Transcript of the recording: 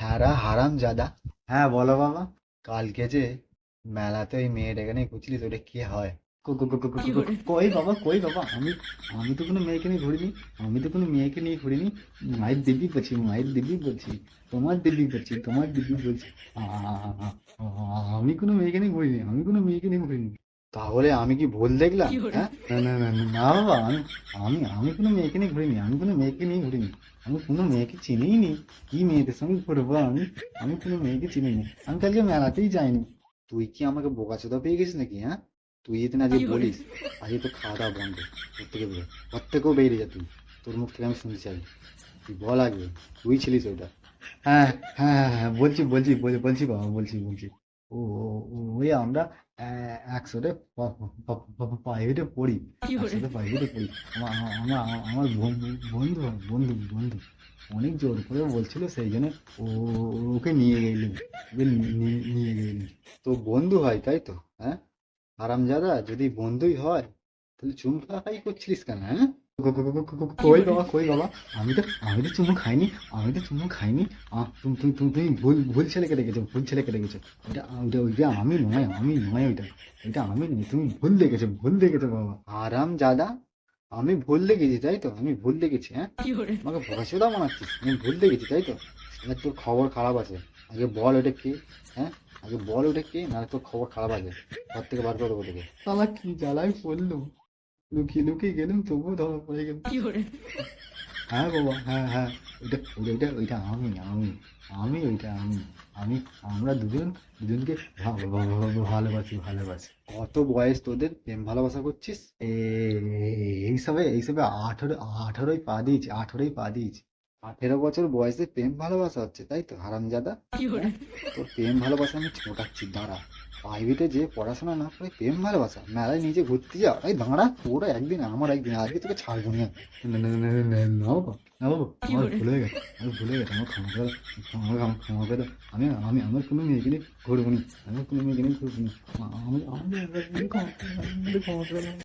হ্যাঁ হারাম জাদা। হ্যাঁ বলো বাবা। কালকে যে মেলাতে ওই মেয়েটা এখানে খুঁজছিলি তো ওটা কে হয়? কই বাবা, কই বাবা, আমি আমি তো কোনো মেয়েকে নিয়ে ঘুরিনি। আমি তো কোনো মেয়েকে নিয়ে ঘুরিনি। মায়ের দিব্যি বলছি, মায়ের দিব্যি বলছি, তোমার দিব্যি বলছি, তোমার দিব্যি বলছি। আমি কোনো মেয়েকে নিয়ে ঘুরিনি, আমি কোনো মেয়েকে নিয়ে ঘুরিনি। তাহলে আমি কি ভুল দেখলাম? হ্যাঁ, না না না না না বাবা, আমি আমি আমি কোনো মেয়েকে নিয়ে ঘুরিনি, আমি কোনো মেয়েকে নিয়ে ঘুরিনি। আমি কোনো মেয়েকে চিনিই নি। কি মেয়েদের সঙ্গে ঘুরবো আমি? আমি কোনো মেয়েকে চিনি না, আমি কালকে মেলাতেই যাইনি। তুই কি আমাকে বোকাচোদা পেয়ে গেছিস নাকি? হ্যাঁ, তুই যদি না আজকে বলিস, আজকে তো খাওয়া দাওয়া বন্ধ। ঘর থেকে বেরো, ঘর থেকেও বেরিয়ে যা তুই। তোর মুখ থেকে আমি শুনতে চাই। তুই বল আগে, তুই ছিলিস ওইটা? হ্যাঁ হ্যাঁ হ্যাঁ হ্যাঁ, বলছি বলছি বলছি বাবা, বলছি বলছি। ও ওই আমরা একসাথে প্রাইভেটে পড়ি। একসাথে প্রাইভেটে পড়ি। আমার বন্ধু হয়, বন্ধু বন্ধু। অনেক জোর করে বলছিল, সেই জন্য ও ওকে নিয়ে গেলি, ওকে নিয়ে গেলি। তো বন্ধু হয় তাই তো? হ্যাঁ, হারামজাদা, যদি বন্ধুই হয় তাহলে চুম খাই করছিলিস কেন? হ্যাঁ, কই বাবা, কই বাবা, আমি তো চুমু খাইনি, আমি তো চুমু খাইনি। তুমি ভুল ভুল ছেলেকে রেখেছো, ভুল ছেলেকে রেখেছো। ওইটা আমি নয়, আমি নয় ওইটা। ওইটা আমি নয়, তুমি ভুল দেখেছো, ভুল দেখেছো বাবা। আরাম জাদা, আমি ভুল দেখেছি তাই তো? আমি ভুল দেখেছি? হ্যাঁ, আমাকে বোকাচোদা বানাচ্ছিস? আমি ভুল দেখেছি তাই তো? এবার তোর খবর খারাপ আছে। আগে বল ওটা কে? হ্যাঁ, আগে বল ওটা কে, না তোর খবর খারাপ আছে। ঘর থেকে বার করে দেবো তোকে। শালা কি জ্বালায় পড়লো! লুকিয়ে লুকিয়ে গেলাম, তবুও ধরা পড়ে গেল। হ্যাঁ বাবা, হ্যাঁ হ্যাঁ, ওইটা ওইটা ওইটা আমি ওইটা আমি আমরা দুজন দুজনকে ভালোবাসি ভালোবাসি। কত বয়স তোদের, প্রেম ভালোবাসা করছিস? এইসবে 18ই পা দিয়েছি, 18ই পা দিয়েছি। 18 বছর বয়সে প্রেম ভালোবাসা হচ্ছে তাই তো হারামজাদা? হ্যাঁ, তোর প্রেম ভালোবাসা আমি ছোটাচ্ছি, দাঁড়া। প্রাইভেটে যে পড়াশোনা না করে প্রেম ভালোবাসা, মেলায় নিজে ঘুরতে যাও, এই দাঁড়া, তোরা একদিন আমার একদিন, আজকে তোকে ছাড়বো না। না না না না না, না বাবা, না বাবা, আমার ভুলে গেছে, আমার ভুলে গেছে, আমার ক্ষমা করে দাও, ক্ষমা করে দাও। আমি আমার কোনো মেয়েকে নিয়ে ঘুরবো না, আমার কোনো মেয়েকে নিয়ে ঘুরবো না। আমি ক্ষমা করে দাও, ক্ষমা করে দাও।